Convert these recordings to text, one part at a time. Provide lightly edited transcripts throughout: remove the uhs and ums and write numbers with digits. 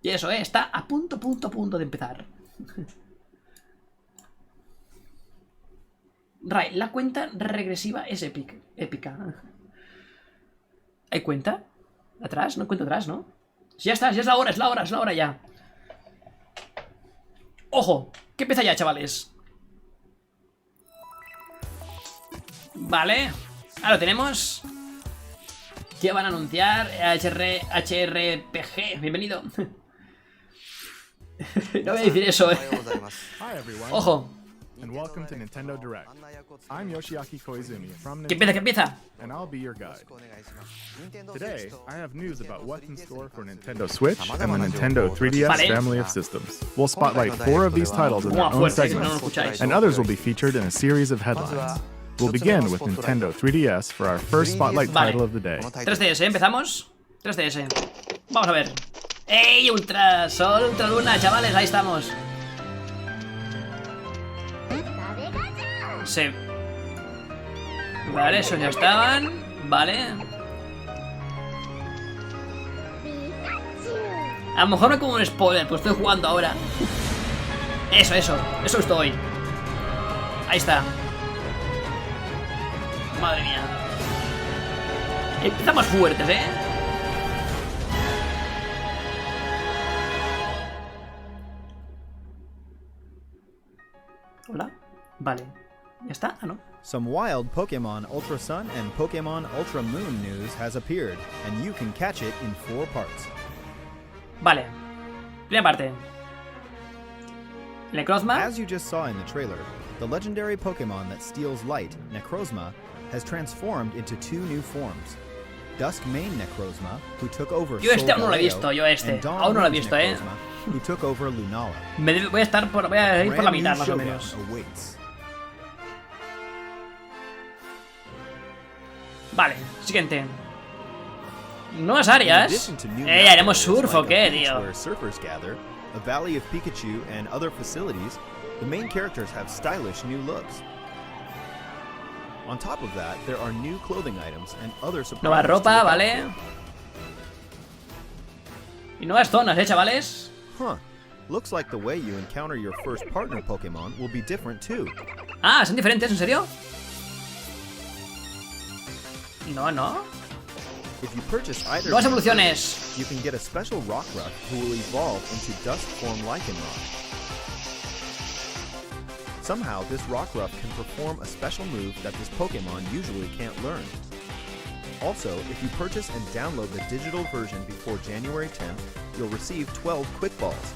Y eso, está a punto de empezar. Right, la cuenta regresiva es épica. ¿Hay cuenta? ¿Atrás? No cuento atrás, ¿no? Ya está, ya es la hora ya. ¡Ojo! Que empieza ya, chavales. Vale. Ahora lo tenemos. ¿Qué van a anunciar? HRPG. Bienvenido. No voy a decir eso, Ojo. And welcome to Nintendo Direct. I'm Yoshiaki Koizumi from ¿Qué empieza? and I'll be your guide. Today, I have news about what's in store for Nintendo Switch and the Nintendo 3DS family of systems. We'll spotlight 4 of these titles in their own segments, and others will be featured in a series of headlines. We'll begin with Nintendo 3DS for our first spotlight title of the day. 3DS, empezamos. 3DS. Vamos a ver. ¡Ey! UltraSol, UltraLuna, chavales, ahí estamos. Sí. Vale, eso ya estaban. Vale. A lo mejor me como un spoiler, pues estoy jugando ahora. Eso estoy. Ahí está. Madre mía. Empezamos fuertes, Hola. Vale. ¿Ya está? Ah, no. Some wild Pokemon Ultra Sun and Pokemon Ultra Moon news has appeared, and you can catch it in 4 parts. Vale. Primera parte. Necrozma. As you just saw in the trailer, the legendary Pokemon that steals light, Necrozma, has transformed into 2 new forms. Duskmane Necrozma, who took over Yo este aún no lo he visto, and aún no lo he visto, Necrozma, who took over Lunala. Voy a ir por la mitad, más o menos. Awaits. Vale, siguiente. Nuevas áreas. ¿Haremos surf o qué, tío? Where surfers gather, a valley of Pikachu and other facilities, the main characters have stylish new looks. On top of that, there are new clothing items and other surprises. Nueva ropa, vale. Y nuevas zonas, chavales. Huh. Looks like the way you encounter your first partner Pokemon will be different too. Ah, ¿son diferentes? ¿En serio? No. If you purchase either, Nuevas evoluciones. You can get a special Rockruff who will evolve into Dusk form Lycanroc. Somehow, this Rockruff can perform a special move that this Pokemon usually can't learn. Also, if you purchase and download the digital version before January 10th, you'll receive 12 Quick Balls.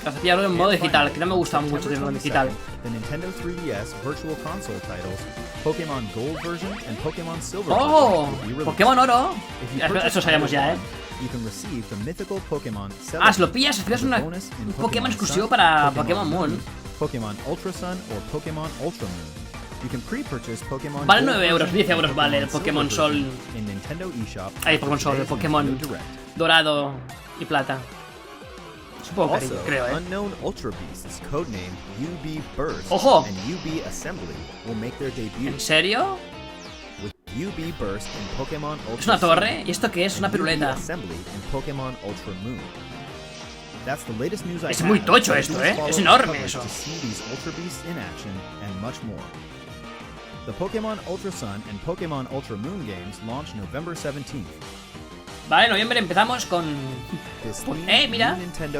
Gracias, pillarlo en modo digital, que no me gusta mucho tenerlo en digital. The Nintendo 3DS Virtual Console titles, Pokemon Gold version and Pokemon Silver ¡Oh! version will be released. Pokémon Oro. If you purchase Eso sabemos ya, You can receive the mythical Pokemon Ah, si lo pillas, recibes un Pokémon exclusivo para Pokémon Moon. Pokemon Ultra Sun or Pokemon Ultra Moon. You can pre-purchase Pokemon Vale 9 euros, 10 euros vale el Pokémon Sol. In Nintendo eShop. Ahí, Pokémon Sol, el Pokémon dorado y plata. Supongo que creo, Unknown Ultra Beasts, codename UB Burst ¡Ojo! and UB Assembly will make their debut. ¿En serio? With UB Burst in Pokemon Ultra ¿Es una torre? ¿Y esto qué es? ¿Una piruleta? Assembly in Pokemon Ultra Moon. That's the latest news I Es muy tocho esto, Es enorme eso. To see these Ultra Beasts in action and much more. The Pokemon Ultra Sun and Pokemon Ultra Moon games launch November 17th. Vale, en noviembre empezamos con... mira.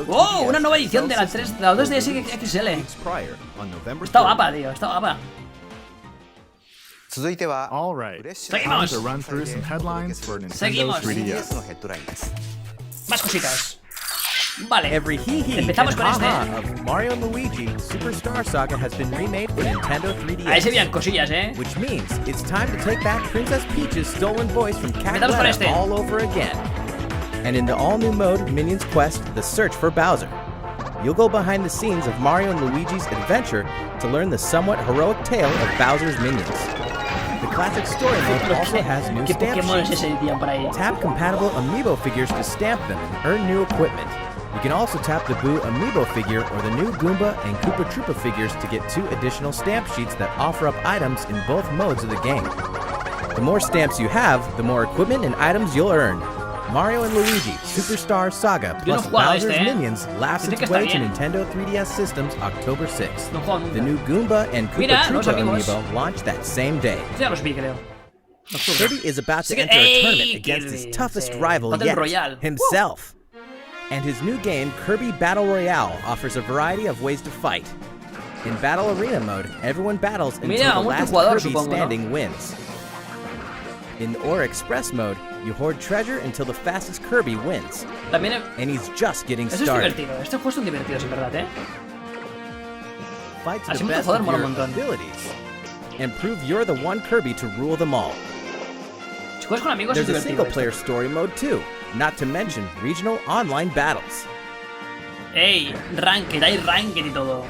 ¡Oh! Una nueva edición de la 2DS XL. Está guapa, tío, está guapa. All right, Seguimos. to run through some headlines for Nintendo 3DS. Más cositas. Vale, Every hee-hee empezamos and con este. ha-ha of Mario & Luigi Superstar Saga has been remade for Nintendo 3DS. Ahí se veían cosillas, Which means it's time to take back Princess Peach's stolen voice from Empezamos con este. Cat all over again. And in the all-new mode, Minions Quest, The Search for Bowser. You'll go behind the scenes of Mario & Luigi's adventure to learn the somewhat heroic tale of Bowser's minions. The classic story mode also has new ¿Qué stamp Pokémon es sheets. ese, tío, por ahí? Tap compatible amiibo figures to stamp them and earn new equipment. You can also tap the Boo amiibo figure or the new Goomba and Koopa Troopa figures to get 2 additional stamp sheets that offer up items in both modes of the game. The more stamps you have, the more equipment and items you'll earn. Mario and Luigi Superstar Saga Yo no plus he jugado a Bowser's este, Minions laughs Dice que its está way to bien. Nintendo 3DS systems October 6th. No he jugado The nunca. new Goomba and Koopa Mira, los Troopa amigos. amiibo launched that same day. Ya los vi, creo. Kirby is about to Sí que- enter a ¡Ey, tournament against Kirby! his toughest Sí. rival Battle yet, Royale. himself. And his new game, Kirby Battle Royale, offers a variety of ways to fight. In Battle Arena mode, everyone battles until Mira, the un last multijugador, Kirby supongo, ¿no? standing wins. In Or Express mode, you hoard treasure until the fastest Kirby wins. También And he's just getting eso es started. divertido. Estos juegos son divertidos, en verdad, Fight to Así the best multijugador of mola your un montón. abilities. And prove you're the one Kirby to rule them all. Si juegas con amigos es There's a divertido. single-player story mode too, not to mention regional online battles. Ey, ranked, hay ranked y todo.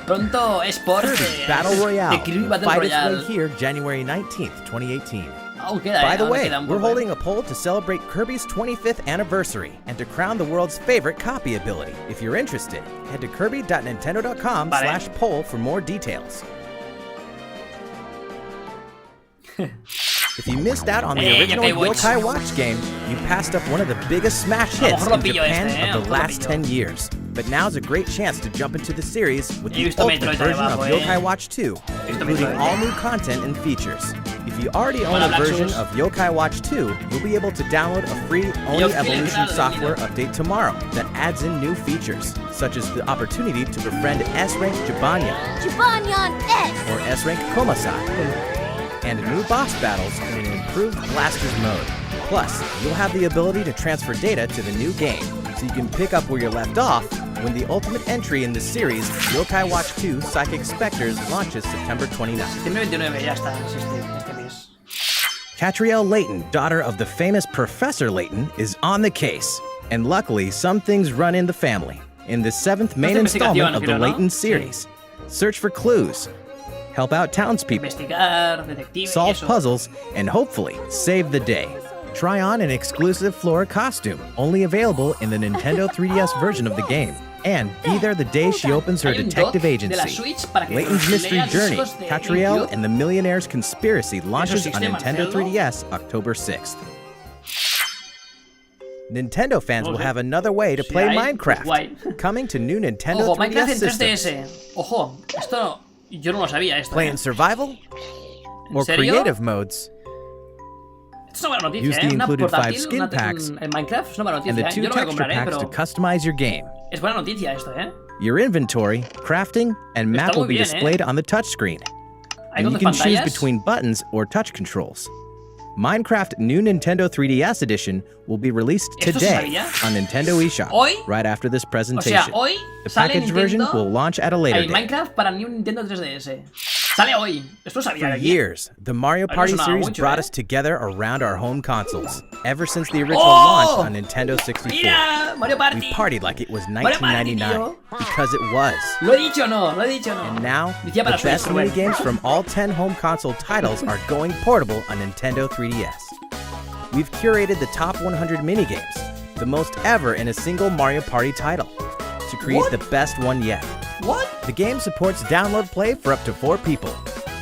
Pronto eSports Kirby Battle Royale de Kirby will Battle fight its Royale. way here January 19th, 2018. Aún queda, By the aún way, queda un we're poco, holding a poll to celebrate Kirby's 25th anniversary and to crown the world's favorite copy ability. If you're interested, head to kirby.nintendo.com/poll for more details. If you missed out on the original Yokai Watch. Yokai Watch game, you passed up one of the biggest smash A lo hits mejor lo in pillo Japan este, of a lo the mejor lo last pillo. 10 years. But now's a great chance to jump into the series with He the visto ultimate Metroid version of abajo, Yokai Watch 2, including Metroid. all new content and features. If you already own Hola, a Black version Shoes. of Yokai Watch 2, you'll be able to download a free Oni Yo, Evolution claro, software mira. update tomorrow that adds in new features, such as the opportunity to befriend S-Rank Jibanya Jibanyan S. or S-Rank Komasai, and new boss battles in an improved Blasters mode. Plus, you'll have the ability to transfer data to the new game, so you can pick up where you're left off when the ultimate entry in the series, Yokai Watch 2 Psychic Spectres, launches September 29th. Septiembre 29, ya está. Este mes. Catriel Layton, daughter of the famous Professor Layton, is on the case. And luckily, some things run in the family. In the 7th main installment of the creo, ¿no? Layton series, search for clues, help out townspeople, Investigar, detective, solve eso. puzzles, and hopefully save the day. Try on an exclusive Flora costume, only available in the Nintendo 3DS version of the game. And be there the day she opens her Hay un detective doc de la agency. Switch para que Layton's Mystery leas Journey, hijos de Catriel GameCube. and the Millionaire's Conspiracy launches on existe, Nintendo Marcelo? 3DS October 6th. Nintendo fans will Okay. have another way to Sí, play hay, Minecraft, guay. coming to new Nintendo Ojo, Minecraft 3DS en systems. 3DS. Ojo, esto yo no lo sabía esto. Play in survival or serio? creative modes, Esto es una buena noticia, Use the Una included portátil, 5 skin packs en Minecraft es una buena and the noticia, 2 Yo lo voy a texture comprar, packs to pero customize your game. es buena noticia esto, Your inventory, crafting, and map Está will muy be bien, displayed on the touchscreen. Hay And you dos can choose pantallas. between buttons or touch controls. Minecraft New Nintendo 3DS Edition will be released ¿Esto se today sabía? on Nintendo eShop, ¿Hoy? right after this O presentation. sea, hoy The sale packaged version Nintendo. will launch at a later Hay date. Minecraft para New Nintendo 3DS. Sale hoy. Esto lo sabía For de aquí. years, the Mario Ay, no Party sonaba series mucho, brought ¿eh? us together around our home consoles, ever since the original ¡Oh! launch on Nintendo 64. Mira, Mario Party. We partied like it was Mario Party, 1999, tío. because it was. Lo he dicho o no, lo he dicho o no. And now, Decía the para Switch, best pero bueno. minigames from all 10 home console titles are going portable on Nintendo 3DS. We've curated the top 100 minigames, the most ever in a single Mario Party title, to create What? the best one yet. What? The game supports download play for up to 4 people.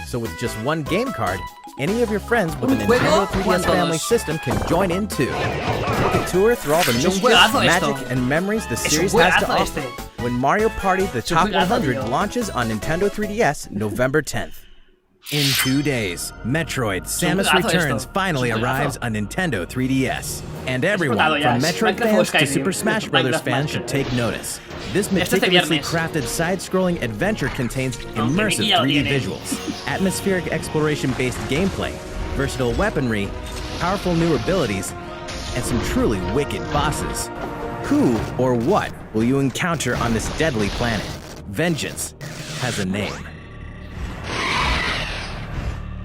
So with just one game card, any of your friends with a ¿Un juego? Nintendo 3DS family ¿Cuántos? system can join in too. Take a tour through all the Es un mischief, juegazo esto. magic, and memories the un series has to juegazo offer. este. When Mario Party The un Top juegazo, 100 tío. launches on Nintendo 3DS November 10th. In 2 days, Metroid Samus juegazo Returns esto. finally Es un juegazo. arrives on Nintendo 3DS. And everyone, explotado ya, from es Metroid Minecraft fans o to Skyrim. Super Smash Bros. Minecraft fans más. should take notice. This Este meticulously viernes. crafted side-scrolling adventure contains Aunque immersive Miki ya lo 3D tiene. visuals, atmospheric exploration-based gameplay, versatile weaponry, powerful new abilities, and some truly wicked bosses. Who or what will you encounter on this deadly planet? Vengeance has a name.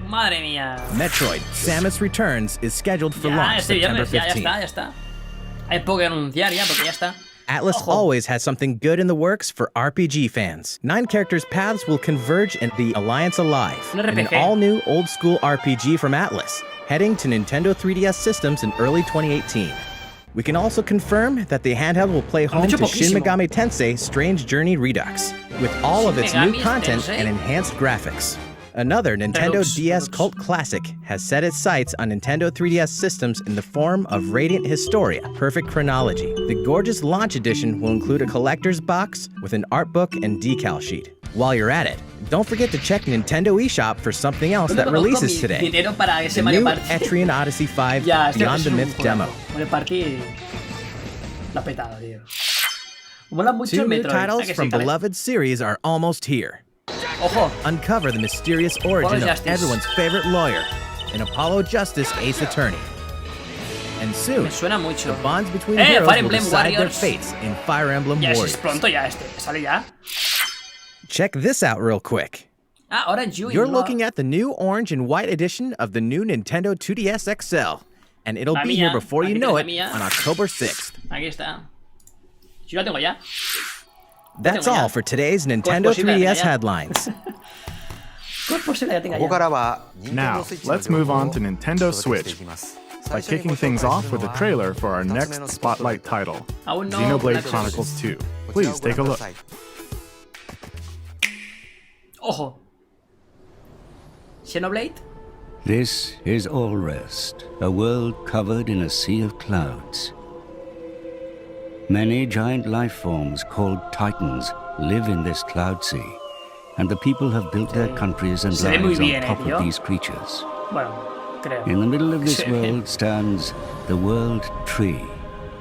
Madre mía. Metroid Samus Returns is scheduled for Ya, launch este September viernes, ya 15th. está, ya está. Hay poco que anunciar ya, porque ya está. Atlas Ojo. always has something good in the works for RPG fans. 9 characters' paths will converge in the Alliance Alive, Un in an RPG. all-new old-school RPG from Atlas, heading to Nintendo 3DS systems in early 2018. We can also confirm that the handheld will play home dicho to Shin poquísimo. Megami Tensei Strange Journey Redux, with all of Shin its new Megami content Tensei. and enhanced graphics. Another Nintendo Deluxe. DS cult classic has set its sights on Nintendo 3DS systems in the form of Radiant Historia, Perfect Chronology. The gorgeous launch edition will include a collector's box with an art book and decal sheet. While you're at it, don't forget to check Nintendo eShop for something else that releases today. Dinero para ese The Mario new Party. Etrian Odyssey 5 Ya, Beyond the es un Myth demo. Mario Party la ha petado, tío. Mola mucho Two el new Metroid. titles ¿A que from sí, Cabe? beloved series are almost here. Ojo. Uncover the mysterious origin of Justice. everyone's favorite lawyer in Apollo Justice Ace Attorney. And soon, Me suena mucho. the bonds between Fire heroes will Emblem decide their Warriors. fates in Fire Emblem Ya, si Warriors. es pronto ya este. Sale ya. Check this out real quick. Ah, Orange You. You're looking at the new orange and white edition of the new Nintendo 2DS XL, and it'll La be mía. here before you Aquí know tienes it la mía. on October 6th. Aquí está. Si yo la tengo ya. That's tengo ya. all for today's Nintendo posible la tenga 3DS ya? headlines. ¿Cómo es posible que la tenga ここか ya? らは Now, let's move on to Nintendo Switch by kicking things off with a trailer for our next spotlight title, Aún no, Xenoblade Black Chronicles 2. Please take a look. Ojo. Xenoblade. This is All Rest, a world covered in a sea of clouds. Many giant life forms called Titans live in this cloud sea, and the people have built their countries and Se ve muy lives bien, on top tío. of these creatures. Bueno, creo. In the middle of this Se ve bien. world stands the World Tree,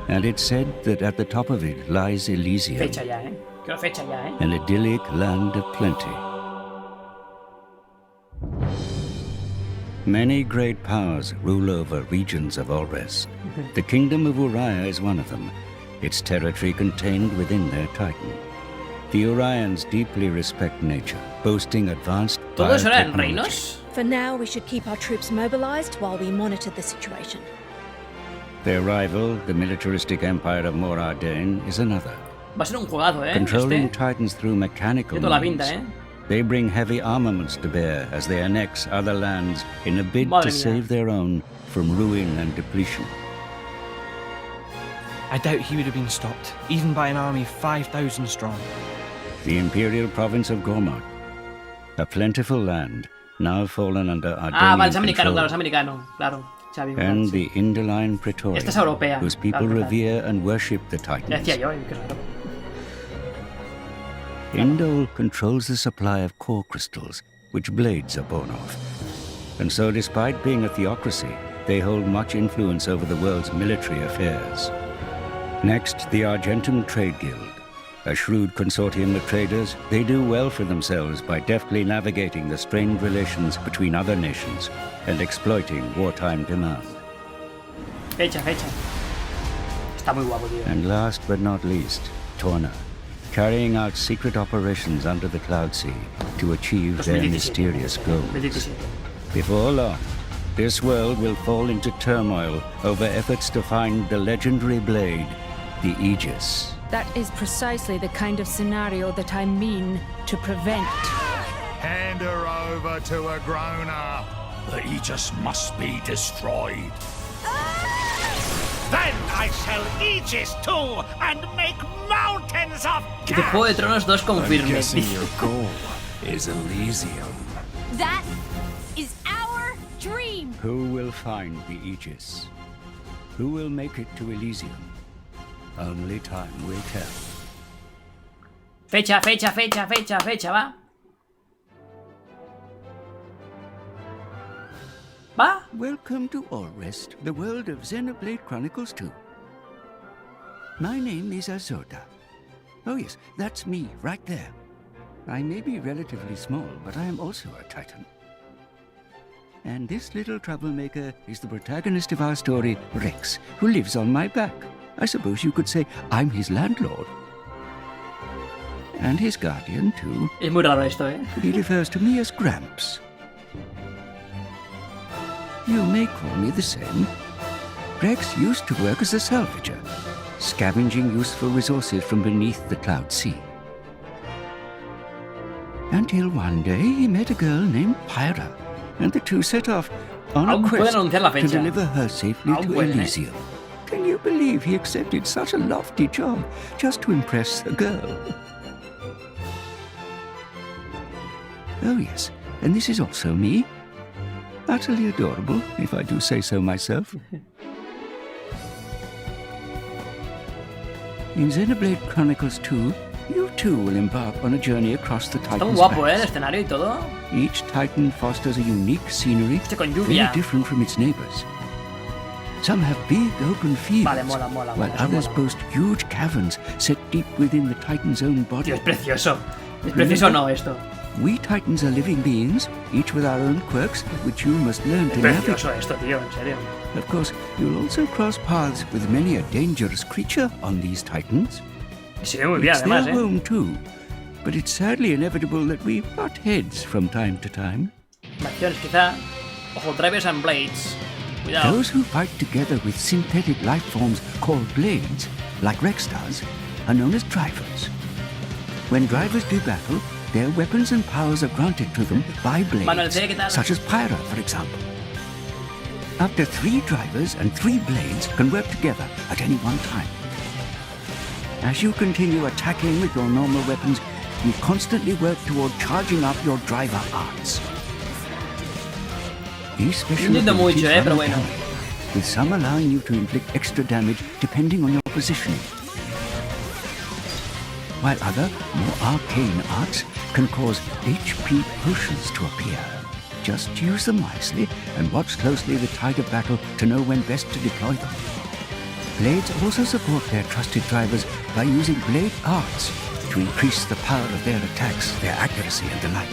and it's said that at the top of it lies Elysium, Fecha ya, Quiero fecha ya, an idyllic land of plenty. Many great powers rule over regions of Allrest. The kingdom of Uriah is one of them, its territory contained within their titan. The Urians deeply respect nature, boasting advanced ¿Todos eran biotechnology. reinos? For now, we should keep our troops mobilized while we monitor the situation. Their rival, the militaristic empire of Moradin, is another. Va a ser un jugazo, Controlling Este. titans through mechanical Tiene toda la means. pinta, They bring heavy armaments to bear as they annex other lands in a bid Madre to mía. save their own from ruin and depletion. I doubt he would have been stopped, even by an army 5,000 strong. The imperial province of Gormak, a plentiful land now fallen under Ah, vale, es Ardenian americano, claro, es control, americano. Claro, Xavi. and sí. the Indoline Praetorian, Esta es europea, whose people claro, claro. revere and worship the Ya Titans. decía yo, qué raro. Indol controls the supply of core crystals, which blades are born of. And so, despite being a theocracy, they hold much influence over the world's military affairs. Next, the Argentum Trade Guild. A shrewd consortium of traders, they do well for themselves by deftly navigating the strained relations between other nations and exploiting wartime demand. Fecha. Está muy guapo, tío. And last but not least, Torna, carrying out secret operations under the Cloud Sea to achieve their 2017. mysterious goals. 2017. Before long, this world will fall into turmoil over efforts to find the legendary blade, the Aegis. That is precisely the kind of scenario that I mean to prevent. Hand her over to a grown-up. The Aegis must be destroyed. Then I shall Aegis too and make mountains of De Juego de Tronos 2 confirme. your goal is Elysium. That is our dream. Who will find the Aegis? Who will make it to Elysium? Only time will tell. Fecha, va. ¿Va? Welcome to Allrest, the world of Xenoblade Chronicles 2. My name is Azoda. Oh yes, that's me, right there. I may be relatively small, but I am also a Titan. And this little troublemaker is the protagonist of our story, Rex, who lives on my back. I suppose you could say I'm his landlord. And his guardian, too. Es muy raro esto, He refers to me as Gramps. You may call me the same. Rex used to work as a salvager, scavenging useful resources from beneath the Cloud Sea. Until one day he met a girl named Pyra, and the two set off on Aún a pueden quest anunciar la to fecha. deliver her safely Aún to pueden, Elysium. Can you believe he accepted such a lofty job just to impress a girl? Oh yes, and this is also me. Utterly adorable, if I do say so myself. In Xenoblade Chronicles 2, you too will embark on a journey across the Está muy Titan's guapo, el backs. escenario y todo. Each Titan fosters a unique scenery, Con very lluvia. different from its neighbors. Some have big open fields, Vale, mola, mola, while mola, others mola. boast huge caverns set deep within the Titan's own body. Tío, es precioso. Es precioso o no esto. We Titans are living beings, each with our own quirks, which you must learn Es to navigate. precioso esto, tío, en serio. Of course, you'll also cross paths with many a dangerous creature on these Titans. Y se ve muy bien, It's their además, home too, but it's sadly inevitable that we butt heads from time to time. Acciones, quizá. Ojo, drivers and blades. Cuidado. Those who fight together with synthetic life forms called blades, like Rex does, are known as drivers. When drivers do battle, their weapons and powers are granted to them by Manuel, blades, ¿qué tal? such as Primera, for example. Up to 3 drivers and 3 blades can work together at any one time. As you continue attacking with your normal weapons, you constantly work toward charging up your driver arts. These special No entiendo abilities mucho, vary pero bueno. with some allowing you to inflict extra damage depending on your positioning, while other, more arcane arts can cause HP potions to appear. Just use them wisely and watch closely the tide of battle to know when best to deploy them. Blades also support their trusted drivers by using blade arts to increase the power of their attacks, their accuracy and the like.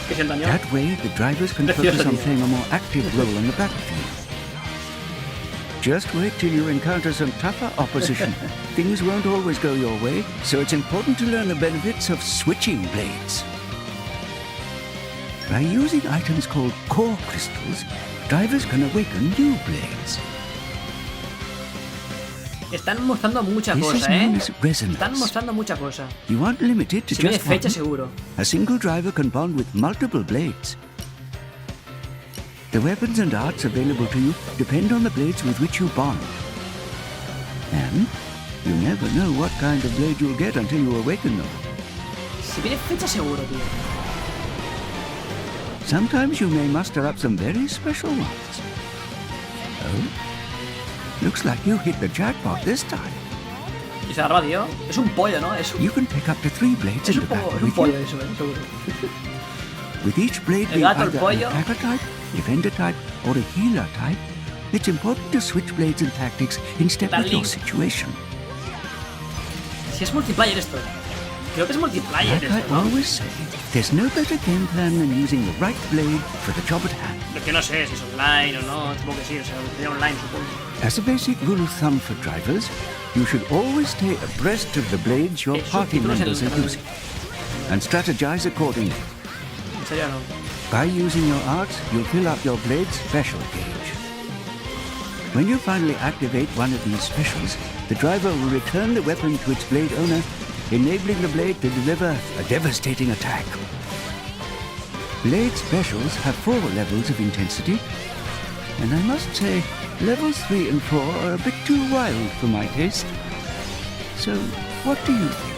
¿Qué siento, Año? That way, the drivers can Precioso, focus on tío. playing a more active role on the battlefield. Just wait till you encounter some tougher opposition. Things won't always go your way, so it's important to learn the benefits of switching blades. By using items called core crystals, drivers can awaken new blades. Están mostrando mucha This is cosa, known ¿eh? as resonance. Están mostrando mucha cosa. You aren't limited to Se viene just fecha one. seguro. A single driver can bond with multiple blades. The weapons and arts available to you depend on the blades with which you bond. And you never know what kind of blade you'll get until you awaken them. Se viene fecha seguro, tío. Sometimes you may muster up some very special ones. Oh? Looks like you hit the jackpot this time. Y se agarra, tío. Es un pollo, ¿no? You can pick up to 3 blades Es in un, the battle es un with pollo you. eso, seguro. With each blade El being gato, el either pollo. an attacker type, defender type, or a healer type, it's important to switch blades and tactics in step with your Darling. situation. Si es multiplayer esto. Creo que es multiplayer Like I esto, ¿no? always say, there's no better game plan than using the right blade for the job at hand. Lo que no sé si es online o no. Supongo que sí, o sea, sería online, supongo. As a basic rule of thumb for drivers, you should always stay abreast of the blades your party subtítulos en el members are canal. using, and strategize accordingly. En serio, no. By using your arts, you'll fill up your blade's special gauge. When you finally activate one of these specials, the driver will return the weapon to its blade owner, enabling the blade to deliver a devastating attack. Blade specials have 4 levels of intensity, and I must say, levels 3 and 4 are a bit too wild for my taste. So, what do you think?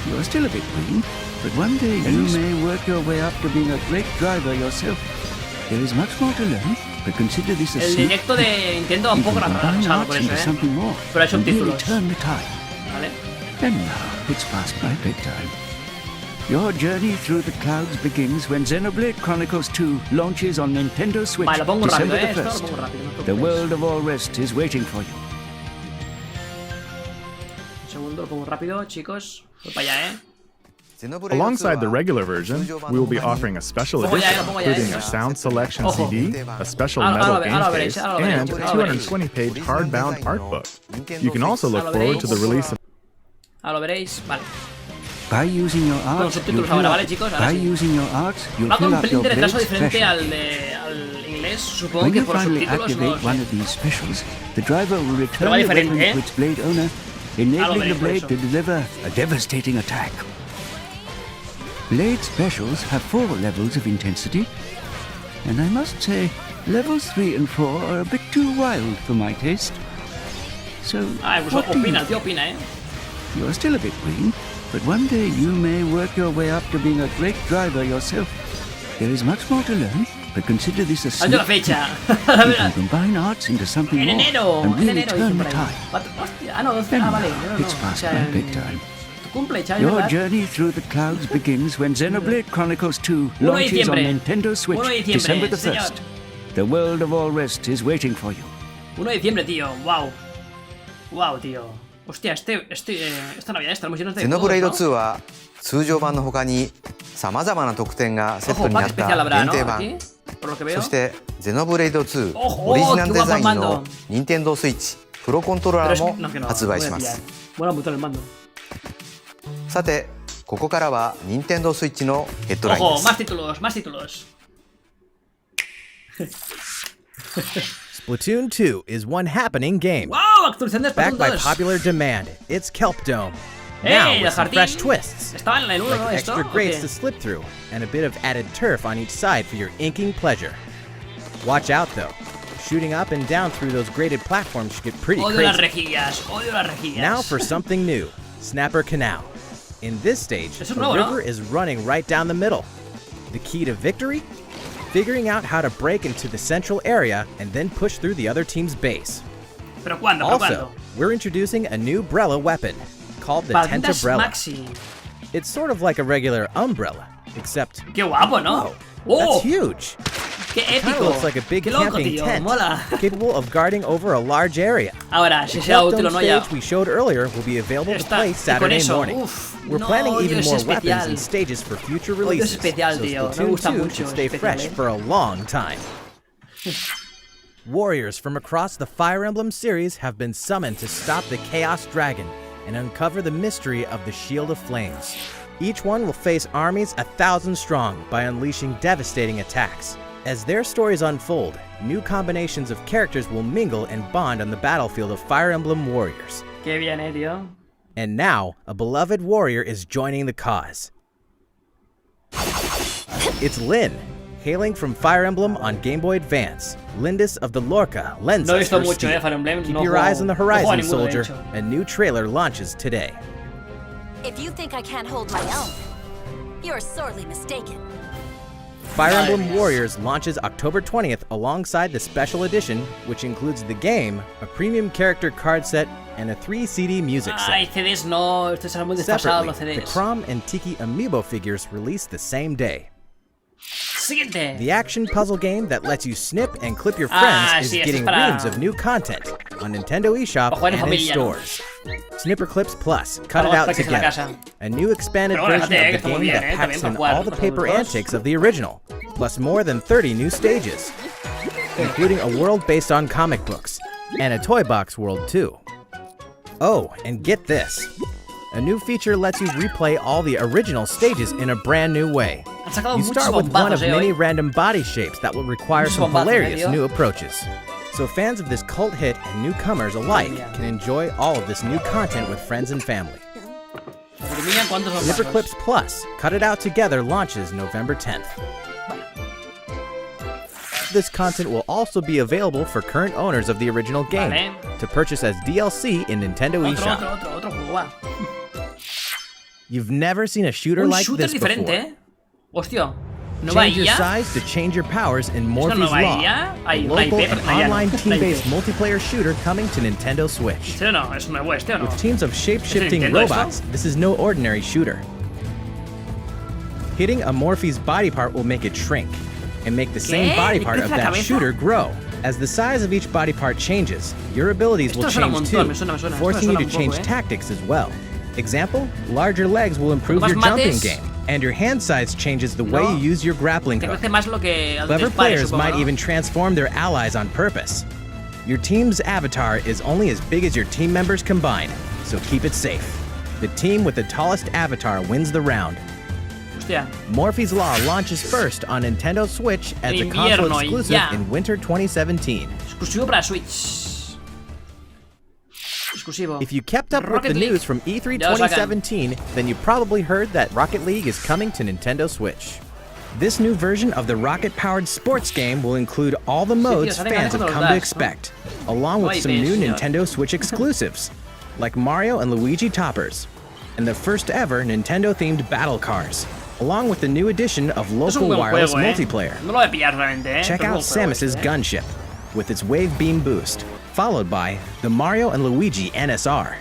You are still a bit green, but one day you may work your way up to being a great driver yourself. There is much more to learn, but consider this a El sneak directo de Nintendo un You poco can combine retrasado arts por into eso, something ¿eh? more, Pero hay and really subtítulos. turn the tide. Vale. And now it's past my bedtime. Your journey through the clouds begins when Xenoblade Chronicles 2 launches on Nintendo Switch Vale, lo pongo rápido, December the esto lo 1st. pongo rápido. No te The preocupes. world of all rest is waiting for you. Un segundo, lo pongo rápido, chicos. Voy para allá, ¿eh? Alongside the regular version, we will be offering a special Pongo ya, edition, pongo ya, including a sound selection Ojo. CD, a special Ahora metal lo game veréis, case, ahora lo veréis, and a ahora lo veréis. 220-page hardbound art book. You can also look Ahora lo forward to the veréis. release of Ahora lo veréis. Vale. By using your arts, subtítulos you'll fill ahora, up- ¿vale, chicos? Ahora By sí. using your arts, you'll Va con fill un up pelín your de retraso blade's diferente special. al inglés, supongo When que you por finally subtítulos, no activate lo one sé. of these specials, the driver will Pero return va the diferente, weapon ¿eh? to its blade owner, enabling veréis the por blade eso. to deliver a devastating attack. Blade specials have 4 levels of intensity, and I must say, levels 3 and 4 are a bit too wild for my taste. So, Ah, incluso what do you opina, el think? tío opina, ¿eh? You are still a bit green, But one day you may work your way up to being a great driver yourself. There is much more to learn, but consider this a ¡Alto la fecha! You can combine arts into something En more enero, and en really enero turn dicen the por ahí. tide. Hostia, ah, no, 12. Then Ah, vale. now, No, it's o past sea, my en bedtime. tu cumple, chaval, Your ¿verdad? journey through the clouds begins when Xenoblade Chronicles 2 1 de launches on diciembre. Nintendo Switch 1 de diciembre, December the sí, señor. 1st. The world of all rest is waiting for you. 1 de diciembre, tío. Wow. Wow, tío. Hostia, esta Navidad estamos llenos de Xenoblade juegos, ¿no? 2は通常版の他に様々な特典がセット Ojo, にな pack った especial habrá, 限 ¿no? 定版 Aquí, por lo que veo. そしてXenoblade 2 Ojo, オリジナル qué デ guapo ザイン mando. の Nintendo Switch プロコントロー Pero ラ es ー no, que も no. 発売しま Voy a す pillar. Mola mucho el mando. さてここからは Nintendo Switch のヘッドラインで Ojo, す más títulos, más títulos. Splatoon 2 is one happening game. Wow, actualización de Splatoon Backed by 2. popular demand, it's Kelp Dome. Now El with some jardín. fresh twists, Estaba en el 1, like ¿no? Esto. extra grates ¿o to qué? slip through, and a bit of added turf on each side for your inking pleasure. Watch out though. Shooting up and down through those graded platforms should get pretty Odio las crazy. rejillas, odio las rejillas. Now for something new, Snapper Canal. In this stage, Eso es the nuevo, ¿no? river is running right down the middle. The key to victory? Figuring out how to break into the central area and then push through the other team's base. ¿Pero cuándo? ¿Pero Also, cuándo? we're introducing a new Brella weapon called the Balditas Tentabrella. Maxi. It's sort of like a regular umbrella, except Qué guapo, ¿no? whoa, that's ¡Oh! huge. ¡Qué Kind épico! of looks like a big ¡Qué loco, camping tío! tent, ¡Mola! capable of guarding over a large area. Ahora, si The sea Kelp útil o Dome no ya. stage we showed earlier will be available to Está- play y con Saturday eso, morning. uf, We're no, planning odio even ese more especial. weapons and stages for future Odio ese releases, especial, so tío. Me Splatoon gusta 2 mucho should stay especial, fresh ¿eh? for a long time. Warriors from across the Fire Emblem series have been summoned to stop the Chaos Dragon and uncover the mystery of the Shield of Flames. Each one will face armies 1,000 strong by unleashing devastating attacks. As their stories unfold, new combinations of characters will mingle and bond on the battlefield of Fire Emblem Warriors. Qué bien, tío. And now, a beloved warrior is joining the cause. It's Lyn, hailing from Fire Emblem on Game Boy Advance. Lindis of the Lorca lends No he us visto her mucho, steel. Fire Emblem. Keep No your juego- eyes on the no juego a horizon, ninguno, de soldier. hecho. A new trailer launches today. If you think I can't hold my own, you're sorely mistaken. Fire Emblem Warriors launches October 20th alongside the special edition, which includes the game, a premium character card set, and a 3-CD music Ay, set. CDs no. Estos serán muy desfasados Separately, los the CDs. Crom and Tiki amiibo figures released the same day. Siguiente. The action puzzle game that lets you snip and clip your friends Ah, is sí, esto es getting para- reams of new content on Nintendo eShop Para jugar en and in familia, ¿no? stores. Snipper Clips Plus, cut Para it out peques en la together. casa. A new expanded Pero bueno, version fíjate, of que the está muy game bien, that packs también para in jugar all the los paper adultos. antics of the original, plus more than 30 new stages, including a world based on comic books, and a toy box world too. Oh, and get this. A new feature lets you replay all the original stages in a brand new way. Han sacado You muchos start with one of bombazos, many hoy. random body shapes that will require Muchos some bombazos, hilarious tío. new approaches. So fans of this cult hit and newcomers alike Madre mía. can enjoy all of this new content with friends and family. Pero mira cuántos Snipper bombazos. Clips Plus, Cut It Out Together launches November 10th. This content will also be available for current owners of the original game Vale. to purchase as DLC in Nintendo Otro eShop. juego, va. You've never seen a shooter Un like shooter this diferente, before. ¿eh? Hostia. ¿Nueva Change your IA? size to change your powers in Morphe's nueva Law, IA? a Hay una local IP, and pero no, ya no. online La team-based IP. multiplayer shooter coming to Nintendo Switch. ¿Este o no? ¿Es nuevo este o no? With teams of shape-shifting Nintendo esto? robots, this is no ordinary shooter. Hitting a Morphe's body part will make it shrink, and make the same ¿Qué? body ¿Le part of crece la that cabeza? shooter grow. As the size of each body part changes, your abilities Esto will suena un change montón, too, me suena, esto me forcing you suena to un poco, change ¿eh? tactics as well. Example, larger legs will improve Cuanto your más jumping mates, game, and your hand size changes the way no, you use your grappling Te hook. crece más lo que al Clever dispare, players supongo, might ¿no? even transform their allies on purpose. Your team's avatar is only as big as your team members combined, so keep it safe. The team with the tallest avatar wins the round. Hostia. Morphe's Law launches first on Nintendo Switch as a En console invierno, exclusive ya. in winter 2017. Exclusivo para Switch. Exclusivo. If you kept up Rocket with the League. news from E3 Ya lo sacan. 2017, then you probably heard that Rocket League is coming to Nintendo Switch. This new version of the rocket-powered sports game will include all the modes salen fans have ganando come los to DAS, expect, along No with hay some PS, new señor. Nintendo Switch exclusives, like Mario and Luigi Toppers. and the first ever Nintendo-themed battle cars, along with the new edition of local wireless multiplayer. No lo voy a pillar realmente, Check out Samus's gunship, with its wave beam boost, followed by the Mario and Luigi NSR,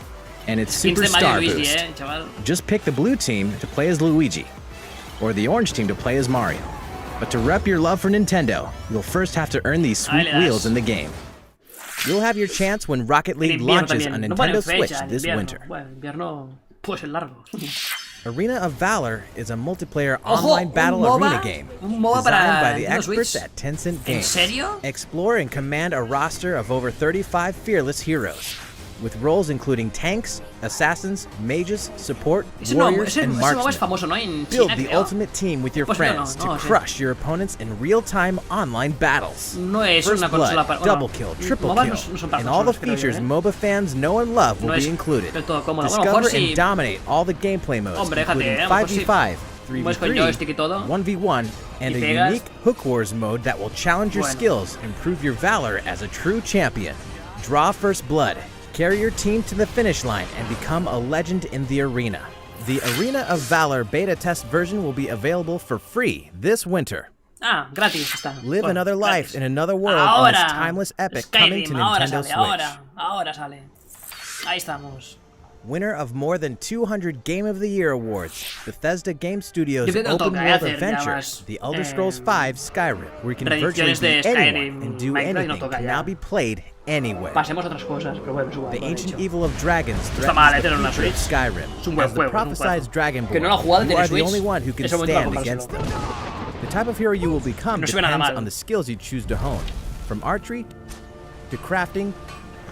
and its Superstar boost. Just pick the blue team to play as Luigi, or the orange team to play as Mario. But to rep your love for Nintendo, you'll first have to earn these sweet wheels in the game. You'll have your chance when Rocket League launches on Nintendo Switch this winter. Arena of Valor is a multiplayer online battle arena game designed by the experts at Tencent Games. Explore and command a roster of over 35 fearless heroes, with roles including tanks, assassins, mages, support, warriors, and marksmen. Build the ultimate team with your friends to crush your opponents in real-time online battles. First blood, double kill, triple kill, and all the features MOBA fans know and love will be included. Discover and dominate all the gameplay modes, including 5v5, 3v3, 1v1, and a unique Hook Wars mode that will challenge your skills and prove your valor as a true champion. Draw first blood. Carry your team to the finish line and become a legend in the arena. The Arena of Valor beta test version will be available for free this winter. Gratis está. Live another life in another world on this timeless epic coming to Nintendo Switch. Ahora sale. Ahí estamos. Winner of more than 200 Game of the Year awards, Bethesda Game Studios' open world adventure, The Elder Scrolls V Skyrim, where you can virtually be anyone and do anything, can now be played anywhere. The ancient evil of dragons threatens the future of Skyrim. As the prophesized Dragonborn, you are the only one who can stand against them. The type of hero you will become depends on the skills you choose to hone, from archery to crafting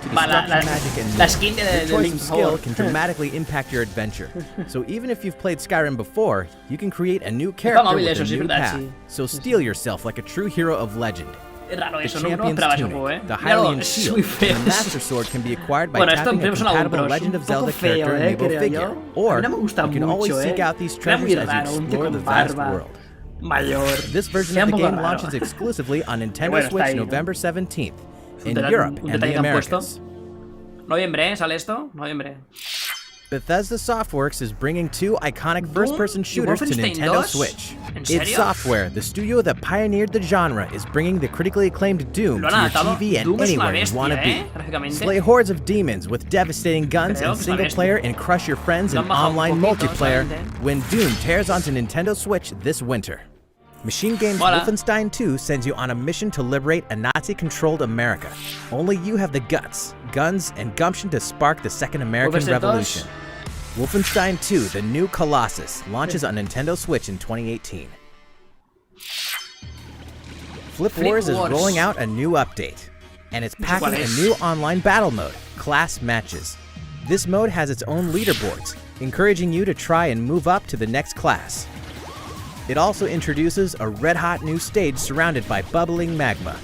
to destruction magic and more. Your choice of skill can dramatically impact your adventure. So even if you've played Skyrim before, you can create a new character with a new path. So steel yourself like a true hero of legend. The Champion's Tunic, the Hylian Shield, and the Master Sword can be acquired by tapping a compatible Legend of Zelda character enable figure. Or, you can always seek out these treasures as you explore the vast world. This version of the game launches exclusively on Nintendo Switch November 17th. In Europe and the Americas. Noviembre, ¿sale esto? Noviembre. Bethesda Softworks is bringing two iconic first-person shooters to Nintendo Switch. Id Software, the studio that pioneered the genre, is bringing the critically acclaimed Doom to your TV and anywhere you want to be. Slay hordes of demons with devastating guns in single-player and crush your friends in online multiplayer when Doom tears onto Nintendo Switch this winter. Machine Games' Wolfenstein 2 sends you on a mission to liberate a Nazi-controlled America. Only you have the guts, guns, and gumption to spark the Second American Revolution. Wolfenstein 2, The New Colossus, launches on Nintendo Switch in 2018. Flip Wars is rolling out a new update, and it's packing a new online battle mode, Class Matches. This mode has its own leaderboards, encouraging you to try and move up to the next class. It also introduces a red-hot new stage surrounded by bubbling magma.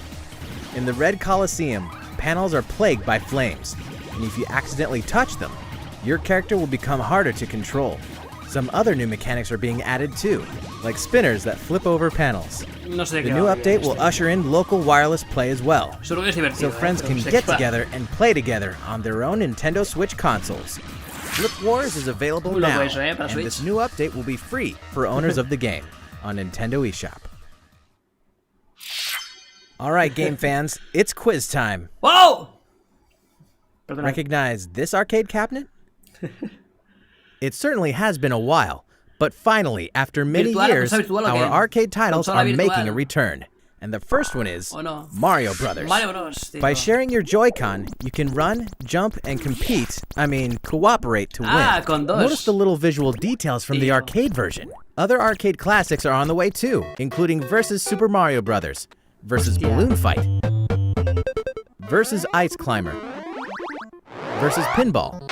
In the Red Coliseum, panels are plagued by flames, and if you accidentally touch them, your character will become harder to control. Some other new mechanics are being added too, like spinners that flip over panels. The new update will usher in local wireless play as well, so friends can get together and play together on their own Nintendo Switch consoles. Flip Wars is available now, and this new update will be free for owners of the game on Nintendo eShop. Alright, game fans, it's quiz time. Whoa! Recognize this arcade cabinet? It certainly has been a while, but finally, after many years, our arcade titles are making a return. And the first one is Mario Brothers. By sharing your Joy-Con, you can run, jump, and cooperate to win. Notice the little visual details from the arcade version. Other arcade classics are on the way too, including Versus Super Mario Brothers, Versus Balloon Fight, Versus Ice Climber, Versus Pinball,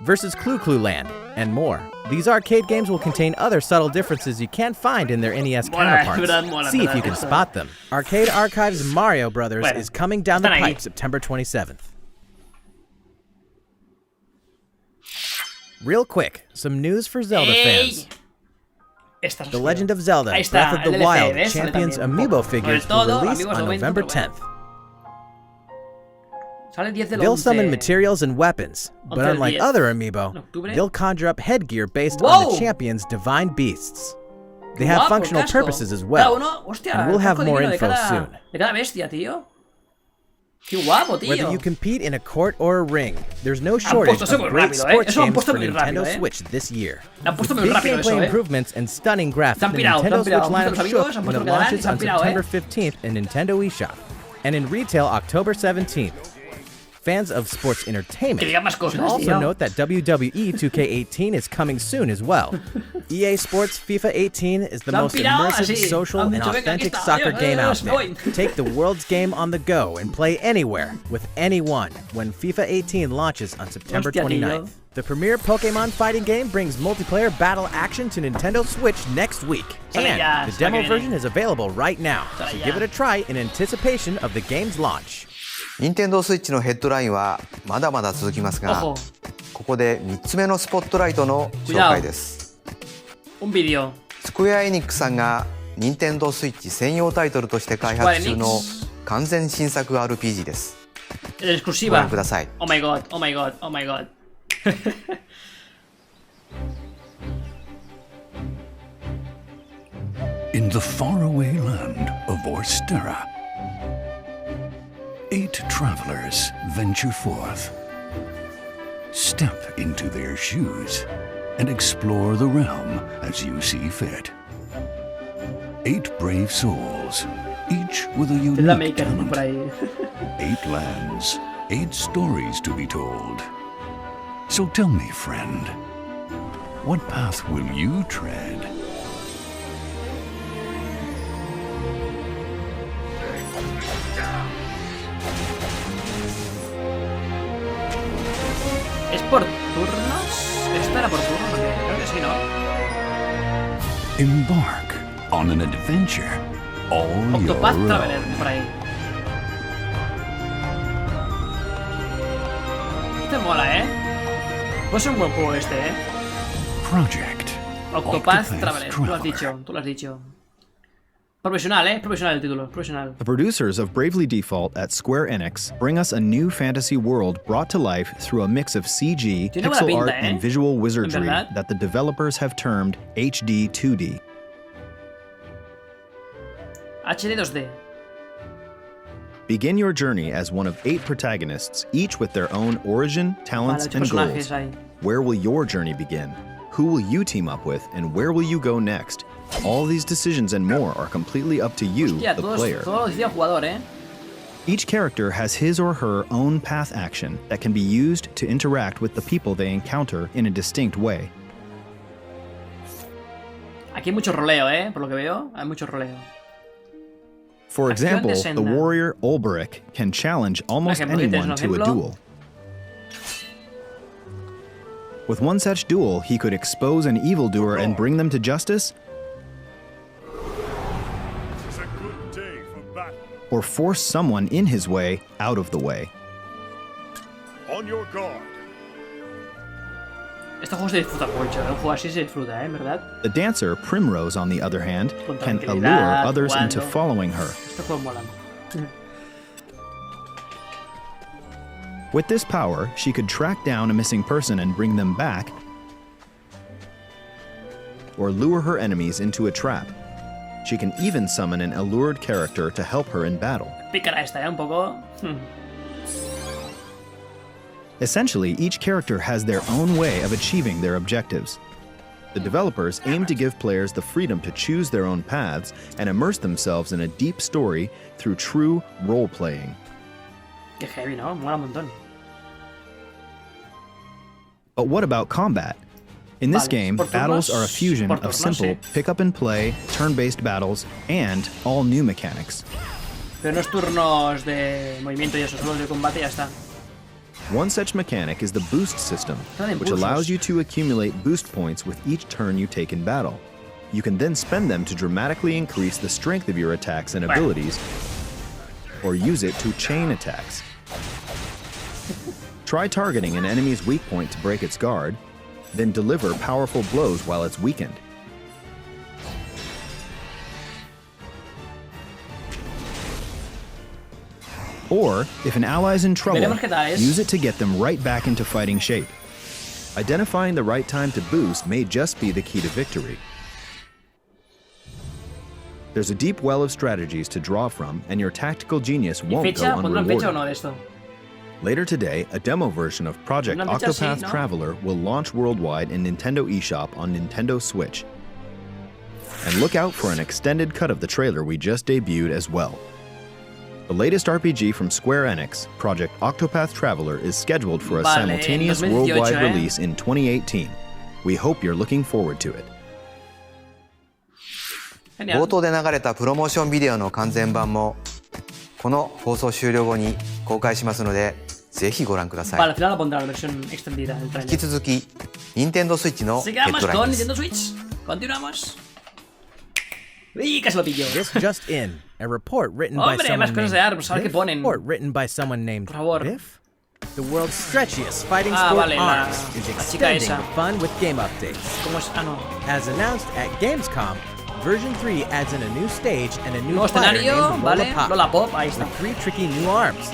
Versus Clue Clue Land, and more. These arcade games will contain other subtle differences you can't find in their NES counterparts. See if you can spot them. Arcade Archives Mario Brothers is coming down the pipe September 27th. Real quick, some news for Zelda fans. The Legend of Zelda Breath of the Wild Champions Amiibo figures will release on November 10th. Sale 10 del 11. They'll summon materials and weapons, but unlike other amiibo, they'll conjure up headgear based on the champion's divine beasts. They have functional purposes as well, and we'll have more info soon. De cada bestia, tío. Qué guapo, tío. Whether you compete in a court or a ring, there's no shortage of great sports games for Nintendo Switch this year. Big gameplay improvements and stunning graphics, the Nintendo Switch lineup shook when it launches on September 15th in Nintendo eShop, and in retail October 17th. Fans of sports entertainment should also note that WWE 2K18 is coming soon as well. EA Sports FIFA 18 is the most immersive, social, and authentic soccer game out there. Take the world's game on the go and play anywhere, with anyone, when FIFA 18 launches on September 29th. The premier Pokemon fighting game brings multiplayer battle action to Nintendo Switch next week. And the demo version is available right now, so give it a try in anticipation of the game's launch. 任天堂スイッチのヘッドラインはまだまだ続きますが、ここで3つ目のスポットライトの紹介です。スクエアエニックさんが任天堂スイッチ専用タイトルとして開発中の完全新作 RPG です。ご覧ください。Oh my god, oh my god, oh my god. In the faraway land of Orstera, 8 travelers venture forth. Step into their shoes and explore the realm as you see fit. 8 brave souls, each with a unique talent. 8 lands, 8 stories to be told. So tell me, friend, what path will you tread? ¿Es por turnos? ¿Esto era por turnos o qué? Creo que sí, ¿no? Embark on an adventure all your own. Traveler, por ahí. Este mola, ¿eh? Pues es un buen juego este, ¿eh? Project Octopath Traveler, tú lo has dicho, tú lo has dicho. Profesional, ¿eh? Profesional el título, profesional. The producers of Bravely Default at Square Enix bring us a new fantasy world brought to life through a mix of CG, pixel art, and visual wizardry that the developers have termed HD 2D. HD 2D. Begin your journey as one of 8 protagonists, each with their own origin, talents, and goals. Where will your journey begin? Who will you team up with, and where will you go next? All these decisions and more are completely up to you, the player. Each character has his or her own path action that can be used to interact with the people they encounter in a distinct way. Aquí hay mucho roleo, ¿eh? Por lo que veo, hay mucho roleo. For example, the warrior Olberic can challenge almost anyone to a duel. With one such duel, he could expose an evildoer and bring them to justice, or force someone in his way out of the way. On your guard. Este juego se disfruta mucho, un juego así se disfruta, ¿verdad? The dancer Primrose, on the other hand, can allure others into following her. Este juego mola. With this power, she could track down a missing person and bring them back, or lure her enemies into a trap. She can even summon an allured character to help her in battle. Pícara esta, un poco. Essentially, each character has their own way of achieving their objectives. The developers aim to give players the freedom to choose their own paths and immerse themselves in a deep story through true role-playing. Qué heavy, ¿no? Mola un montón. But what about combat? In this game, battles are a fusion of simple pick-up-and-play, turn-based battles, and all new mechanics. Pero no es turnos de movimiento y eso, solo de combate y ya está. One such mechanic is the boost system, which allows you to accumulate boost points with each turn you take in battle. You can then spend them to dramatically increase the strength of your attacks and abilities, or use it to chain attacks. Try targeting an enemy's weak point to break its guard, then deliver powerful blows while it's weakened. Or, if an ally is in trouble, Veremos qué tal es. use it to get them right back into fighting shape. Identifying the right time to boost may just be the key to victory. There's a deep well of strategies to draw from, and your tactical genius won't go ¿Pondrán fecha o unrewarded. no de esto? Later today, a demo version of Project Una fecha Octopath sí, ¿no? Traveler will launch worldwide in Nintendo eShop on Nintendo Switch. And look out for an extended cut of the trailer we just debuted as well. The latest RPG from Square Enix, Project Octopath Traveler, is scheduled for a simultaneous 2018, worldwide release in 2018. We hope you're looking forward to it. 冒頭で流れたプロモーションビデオの完全版もこの放送終了後に公開しますのでぜひご覧ください。 Vale, al final la pondrá la versión extendida del 引 trailer. き続き Nintendo Switch のヘッ Sigamos ドライン con です。 Nintendo Switch. Continuamos. ¡Y casi lo pillo! This just in. A report written by Hombre, someone más cosas named de ARMS, a ver qué Biff? ponen. Report written by someone named Por favor. Biff? The world's stretchiest fighting Ah, sport vale, la- ARMS is la chica extending esa. the fun with game updates. ¿Cómo es? Ah, no. As announced at Gamescom, version 3 adds in a new stage and a new Nuevo fighter escenario, named vale. Lola Pop, Lola Pop, ahí está. with 3 tricky new arms.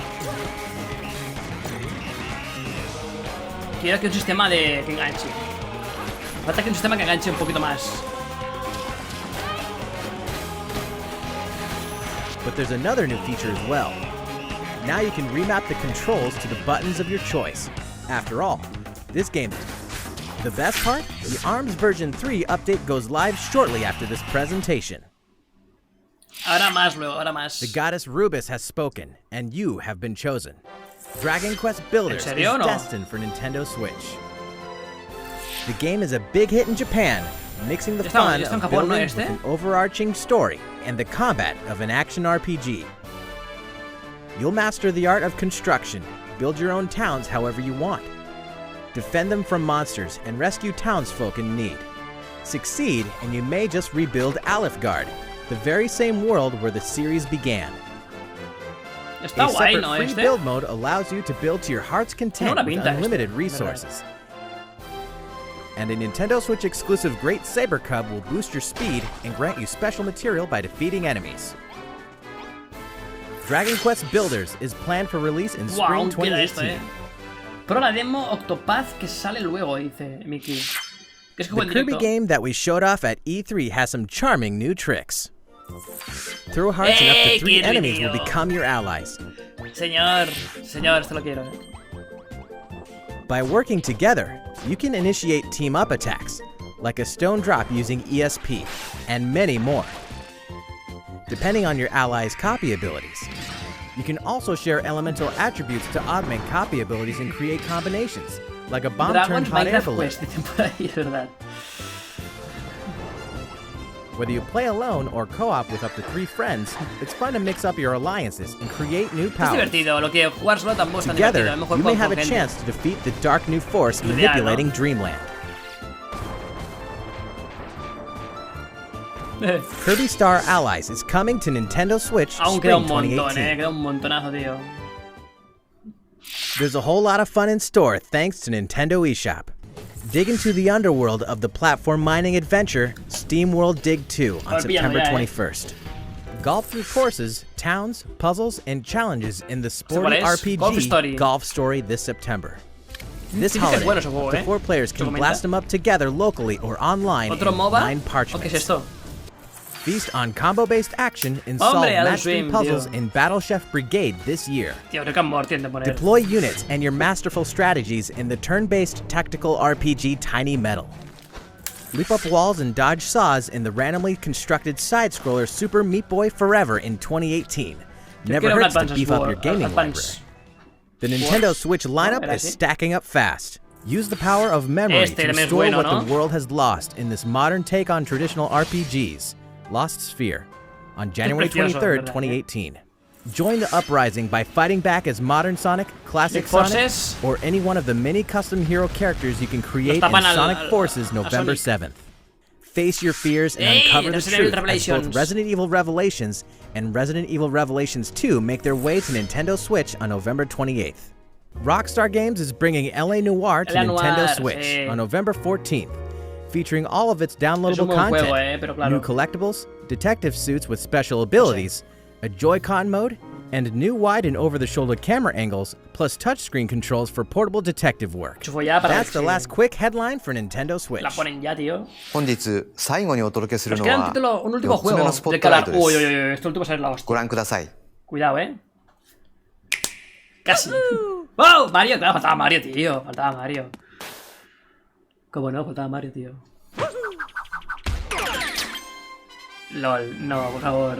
Quiero que un sistema de que enganche. Falta que un sistema que enganche un poquito más. But there's another new feature as well. Now you can remap the controls to the buttons of your choice. After all, this game... The best part? The ARMS version 3 update goes live shortly after this presentation. Ahora más, luego, ahora más. The goddess Rubis has spoken, and you have been chosen. Dragon Quest Builders is serio, no? destined for Nintendo Switch. The game is a big hit in Japan, mixing the Ya está fun en of Japón, ¿no, building este? with an overarching story and the combat of an action RPG. You'll master the art of construction, build your own towns however you want, defend them from monsters, and rescue townsfolk in need. Succeed, and you may just rebuild Alifgard, the very same world where the series began. Está A guay, separate ¿no? free Este. build mode allows you to build to your heart's content Tiene una with pinta unlimited este, resources. And a Nintendo Switch exclusive Great Saber Cub will boost your speed and grant you special material by defeating enemies. Dragon Quest Builders is planned for release in Wow, spring queda esto, 2018. Pero la demo Octopath que sale luego, dice Mickey. Que es The juego en Kirby directo. game that we showed off at E3 has some charming new tricks. Throw hearts and up to 3 Kirby, enemies will tío. become your allies. Señor, esto lo quiero. By working together, you can initiate team-up attacks, like a stone drop using ESP, and many more. Depending on your allies' copy abilities. You can also share elemental attributes to augment copy abilities and create combinations, like a bomb turned Dragon's hot air Minecraft balloon. Quest, dicen por ahí, es verdad. Whether you play alone or co-op with up to 3 friends, it's fun to mix up your alliances and create new Es powers. divertido, lo que jugar solo tampoco es tan Together, divertido. A lo mejor you may juego have a con gente. chance to defeat the dark new force Ideal, manipulating ¿no? Dreamland. Kirby Star Allies is coming to Nintendo Switch Aún queda spring un montón, 2018. queda un montonazo, tío. There's a whole lot of fun in store thanks to Nintendo eShop. Dig into the underworld of the platform mining adventure SteamWorld Dig 2 on September 21st. Golf through courses, towns, puzzles, and challenges in the sporty ¿Cuál es? RPG Golf Story this September. This Sí, dice que es holiday, bueno ese juego, up to 4 players can comenta? blast them up together locally or online ¿Otro in MOBA? 9 ¿O qué es parchments. esto? Feast on combo-based action and solve Hombre, Adult match-3 Swim, puzzles tío. in Battle Chef Brigade this year. Tío, creo que han muerto de poner. Deploy units and your masterful strategies in the turn-based tactical RPG Tiny Metal. Leap up walls and dodge saws in the randomly constructed side-scroller Super Meat Boy Forever in 2018. Never quiero hurts to Advance beef up War, your gaming Advance. library. The Nintendo Switch lineup ¿Era is así? stacking up fast. Use the power of memory Este to también es restore bueno, what ¿no? the world has lost in this modern take on traditional RPGs, Lost Sphere, on January precioso, 23rd, ¿verdad? 2018. Join the uprising by fighting back as Modern Sonic, Classic Big Sonic, Forces. or any one of the many custom hero characters you can create in tapan al- Sonic Forces a November Sonic. 7th. Face your fears and Ey, uncover the Resident Evil truth as Revelations. both Resident Evil Revelations and Resident Evil Revelations 2 make their way to Nintendo Switch on November 28th. Rockstar Games is bringing LA Noire to LA Nintendo Noire, Switch sí. on November 14th, featuring all of its Es un downloadable buen content, juego, pero claro. new collectibles, detective suits with special abilities, a Joy-Con mode, and new wide and over-the-shoulder camera angles, plus touchscreen controls for portable detective work. That's the last quick headline for Nintendo Switch. La ponen ya, tío. 本日最後にお届けするの Nos queda は un último 4つ目 juego のスポッ de トライ cada... トで Uy, す。 uy, uy, esto último es la hostia. ご覧ください。 Cuidado, Casi. ¡Wow! Mario, claro, faltaba Mario, tío. Faltaba Mario. ¿Cómo no? Faltaba Mario, tío. LOL, no, por favor.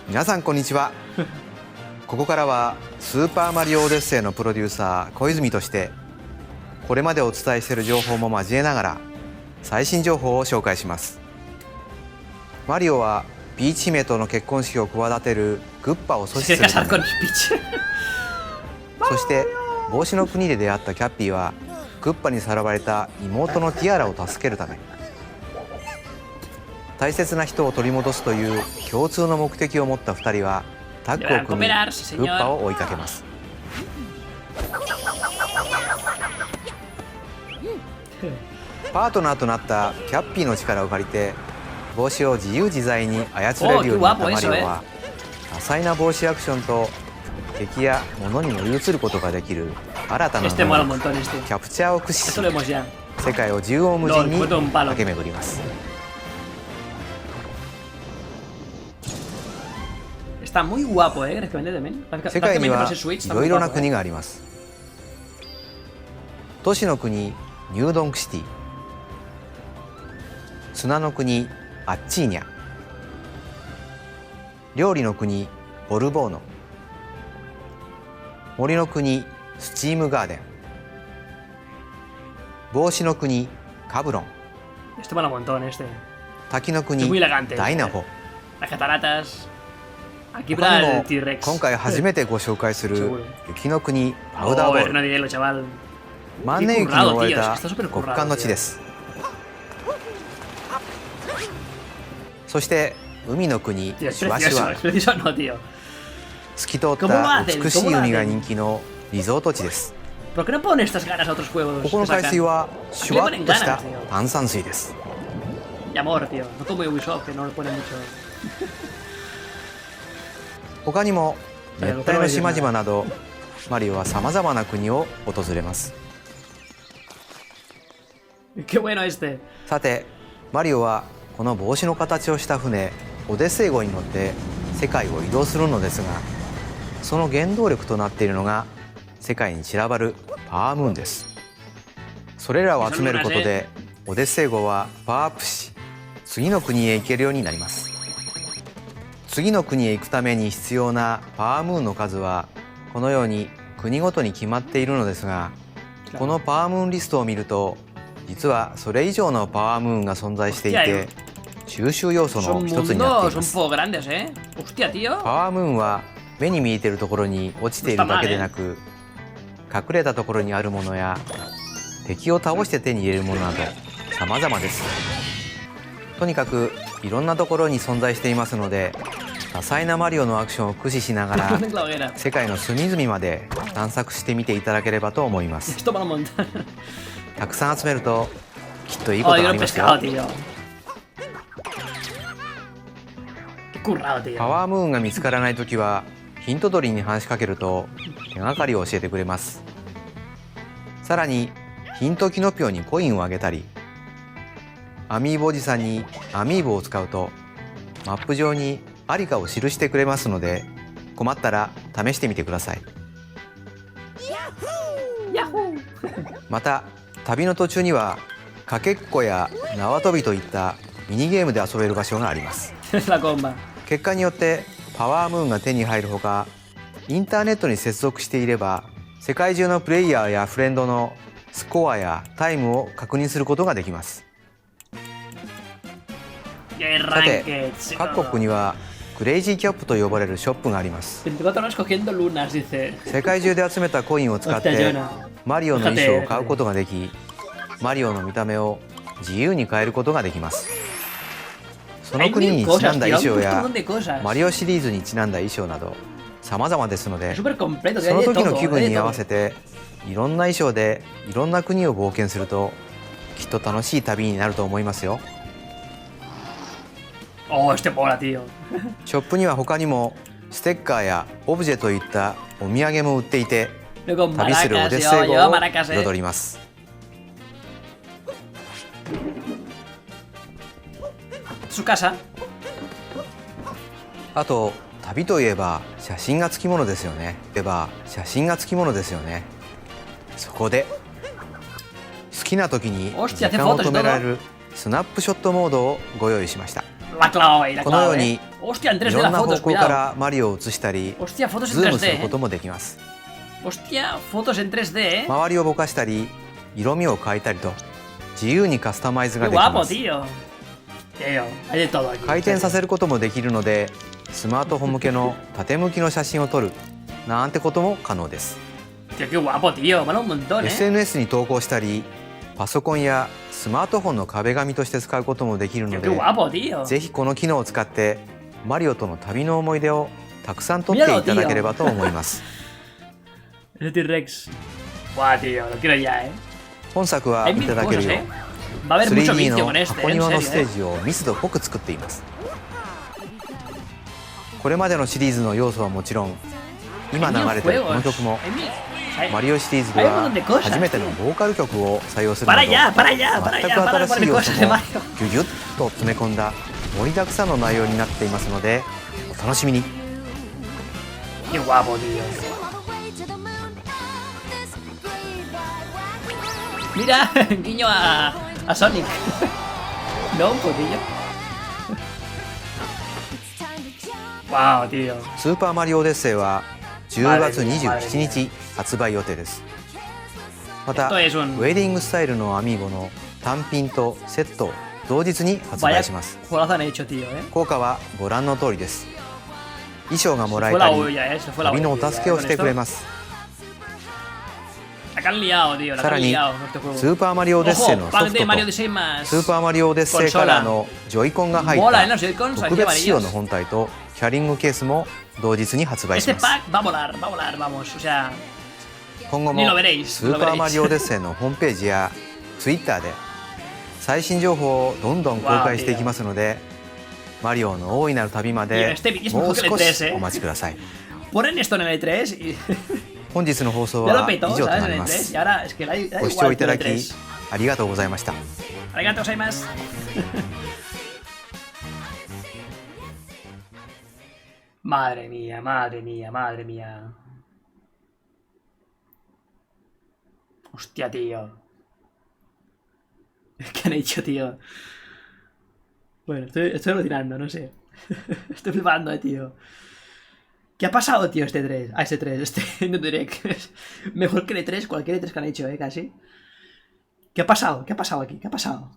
皆さんこんにちは。ここからはスーパーマリオオデッセイのプロデューサー小泉としてこれまでお伝えしている情報も交えながら最新情報を紹介します。マリオはピーチ姫との結婚式を企てるグッパを阻止するためそして帽子の国で出会ったキャッピーはグッパにさらわれた妹のティアラを助けるため大切な人を取り戻すという共通の目的を持った2人はタッグを組みグッパを追いかけます。パートナーとなったキャッピーの力を借りて帽子を自由自在に操れるようになったマリオは多彩な帽子アクションと敵や物に乗り移ることができる新たな能力キャプチャーを駆使し世界を縦横無尽に駆け巡ります。Está muy guapo, gráficamente también. 世界にはいろいろな国があります。都市の国ニュードンクシティ、砂の国アッチーニャ、料理の国ボルボーノ、森の国スチームガーデン、帽子の国カブロン、滝の国ダイナフォ、他にも今回初めてご紹介する雪の国パウダーボール、万年雪に覆われた極寒の地です。そして海の国シュワシュワ、透き通った美しい海が人気のリゾート地です。ここの海水はシュワッとした炭酸水です。他にも熱帯の島々などマリオはさまざまな国を訪れます。さてマリオはこの帽子の形をした船オデッセイ号に乗って世界を移動するのですが、その原動力となっているのが世界に散らばるパワームーンです。それらを集めることでオデッセイ号はパワーアップし次の国へ行けるようになります。次の国へ行くために必要なパワームーンの数はこのように国ごとに決まっているのですが、このパワームーンリストを見ると実はそれ以上のパワームーンが存在していて収集要素の一つになっています。パワームーンは目に見えているところに落ちているだけでなく隠れたところにあるものや敵を倒して手に入れるものなど様々です。とにかくいろんなところに存在していますので多彩なマリオのアクションを駆使しながら世界の隅々まで探索してみていただければと思います。たくさん集めるときっといいことがありますよ。パワームーンが見つからないときはヒント取りに話しかけると手がかりを教えてくれます。さらにヒントキノピオにコインをあげたりアミーボおじさんにアミーボを使うとマップ上にありかを記してくれますので困ったら試してみてください。また旅の途中にはかけっこや縄跳びといったミニゲームで遊べる場所があります。結果によってパワームーンが手に入るほかインターネットに接続していれば世界中のプレイヤーやフレンドのスコアやタイムを確認することができます。さて各国にはクレイジーキャップと呼ばれるショップがあります。世界中で集めたコインを使ってマリオの衣装を買うことができマリオの見た目を自由に変えることができます。その国にちなんだ衣装やマリオシリーズにちなんだ衣装など様々ですのでその時の気分に合わせていろんな衣装でいろんな国を冒険するときっと楽しい旅になると思いますよ。ショップには他にもステッカーやオブジェといったお土産も売っていて、 Luego con 旅するオ maracas, デッセイ lleva 号を maracas, 彩ります。 Su casa. あと旅といえば写真がつきものですよね。そこで好きな時に時間を止められるスナップショットモードをご用意しました。 La clave, la このよう clave. に Hostia, en い 3D ろん las な方 fotos, 向か cuidado. らマリオを映したり Hostia, fotos ズ en ームする 3D, こともできます。 Hostia, fotos en 3D, 周りをぼかしたり色味を変えたりと自由にカスタマイズが Qué でき guapo, ます。 tío. Tío, hay de todo aquí. 回転させることもできるのでスマートフォン向けの縦向きの写真を撮るなんてことも可能です。 Tío, qué guapo, tío. Vale un montón, SNS に投稿したりパソコンやスマートフォンの壁紙として使うこともできるの Qué で guapo, tío. ぜひこの機能を使ってマリオとの旅の思い出をたくさん撮っていただければと思います。 El T-Rex. Buah, tío, lo quiero ya, 本作はいただけるよ Va a haber mucho 3D vicio の con este, 箱 en 庭の serio, ステージを密度濃く作っています。これまでのシリーズの要素はもちろん今流れているこの曲もマリオシリーズでは初めてのボーカル曲を採用するなど全く新しい要素もギュギュッと詰め込んだ盛りだくさんの内容になっていますのでお楽しみに。 Qué guapo, tío. Mira, guiño a Sonic. No, un poquillo. Wow, tío. スーパーマリオオデッセイは10月27日発売予定です。またウェディングスタイルのアミーゴの単品とセットを同日に発売します。効果はご覧の通りです。衣装がもらえたり旅のお助けをしてくれます。さらにスーパーマリオオデッセイのソフトとスーパーマリオオデッセイカラーのジョイコンが入った特別仕様の本体とキャリングケースも同日に発売します。今後もスーパーマリオオデッセイのホームページやツイッターで最新情報をどんどん公開していきますのでマリオの大いなる旅までもう少しお待ちください。本日の放送は以上となります。ご視聴いただきありがとうございました。ありがとうございます。Madre mía, madre mía, madre mía. Hostia, tío. ¿Qué han hecho, tío? Bueno, estoy alucinando, no sé. Estoy flipando, tío. ¿Qué ha pasado, tío, este 3? Ah, este 3, este no Direct. Mejor que el E3, cualquier E3 que han hecho, casi. ¿Qué ha pasado? ¿Qué ha pasado aquí? ¿Qué ha pasado?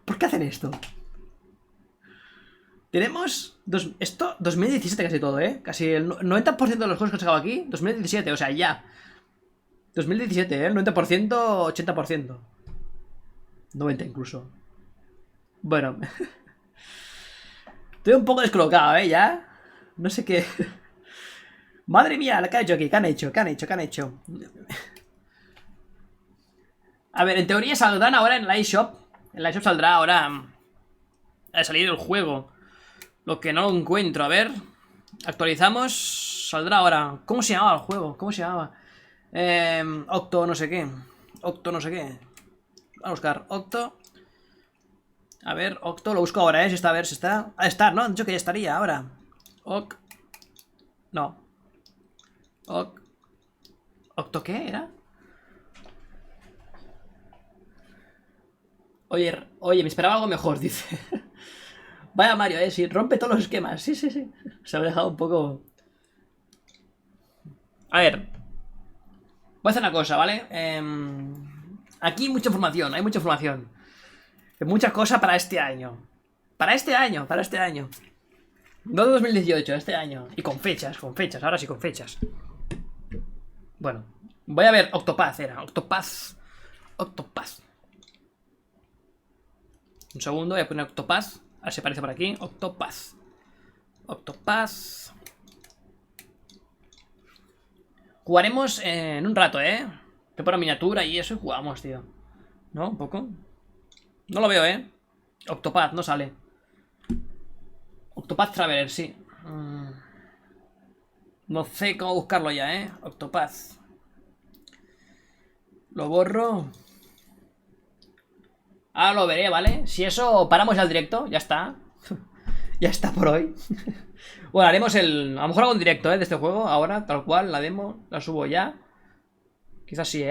¿Por qué hacen esto? Tenemos esto 2017 casi todo, casi el 90% de los juegos que han sacado aquí 2017, o sea, ya 2017, el 90%, 80%, 90 incluso. Bueno. Estoy un poco descolocado, ya. No sé qué. Madre mía, ¿qué han hecho aquí? ¿Qué han hecho? ¿Qué han hecho? ¿Qué han hecho? A ver, en teoría saldrán ahora en la eShop. En la eShop saldrá ahora a salir el juego. Lo que no lo encuentro, a ver. Actualizamos. Saldrá ahora. ¿Cómo se llamaba el juego? ¿Cómo se llamaba? Octo no sé qué. Octo no sé qué. Vamos a buscar Octo. A ver, Octo, lo busco ahora, si está, a ver si está. Ah, está, ¿no? Han dicho que ya estaría ahora. No. ¿Octo qué era? Oye, me esperaba algo mejor, dice. Vaya Mario, sí, rompe todos los esquemas. Sí. Se ha dejado un poco. A ver. Voy a hacer una cosa, ¿vale? Aquí hay mucha información, muchas cosas para este año. Para este año. No de 2018, este año. Y con fechas, ahora sí con fechas. Bueno, voy a ver Octopath, Octopath. Un segundo, voy a poner Octopath. A ver si aparece por aquí. Octopath. Jugaremos en un rato, Preparo miniatura y eso y jugamos, tío. ¿No? ¿Un poco? No lo veo, Octopath, no sale. Octopath Traveler, sí. No sé cómo buscarlo ya, Octopath. Lo borro. Ahora lo veré, ¿vale? Si eso, paramos ya el directo, ya está. Ya está por hoy. Bueno, haremos el... A lo mejor hago un directo, de este juego, ahora, tal cual, la demo, la subo ya. Quizás sí,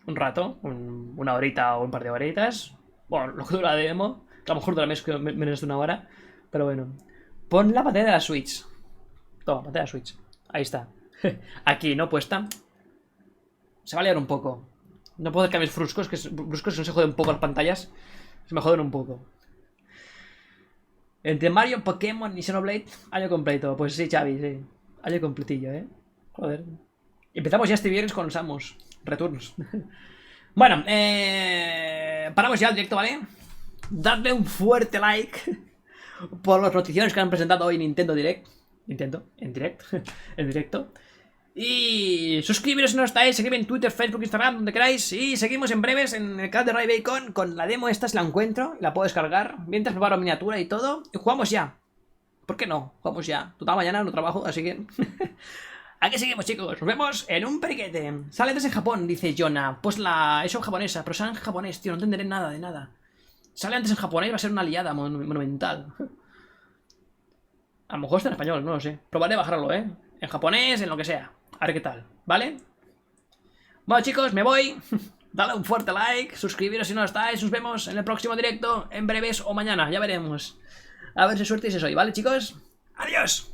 un rato, una horita o un par de horitas. Bueno, lo que dura la demo, que a lo mejor dura menos de una hora. Pero bueno. Pon la pantalla de la Switch. Toma, pantalla de la Switch. Ahí está. Aquí, ¿no? Puesta. Se va a liar un poco. No puedo hacer cambios bruscos, que no se joden un poco las pantallas. Se me joden un poco. Entre Mario, Pokémon y Xenoblade, año completo. Pues sí, Xavi, sí. Año completillo, Joder. Empezamos ya este viernes con Samus Returns. Bueno, paramos ya el directo, ¿vale? Dadle un fuerte like por las noticias que han presentado hoy en Nintendo Direct. En directo. Y suscribiros si no estáis, seguidme en Twitter, Facebook, Instagram, donde queráis. Y seguimos en breves en el canal de Ray Bacon con la demo. Esta, si la encuentro, la puedo descargar mientras preparo miniatura y todo. Y jugamos ya. ¿Por qué no? Jugamos ya. Total, mañana no trabajo, así que... Aquí seguimos, chicos. Nos vemos en un periquete. Sale antes en Japón, dice Jonah. Pues la eShop japonesa, pero sale en japonés, tío. No entenderé nada de nada. Sale antes en japonés, va a ser una liada monumental. A lo mejor está en español, no lo sé. Probaré a bajarlo, En japonés, en lo que sea. A ver qué tal, ¿vale? Bueno, chicos, me voy. Dale un fuerte like, suscribiros si no estáis. Nos vemos en el próximo directo, en breves o mañana, ya veremos. A ver si suerte y si soy, ¿vale, chicos? ¡Adiós!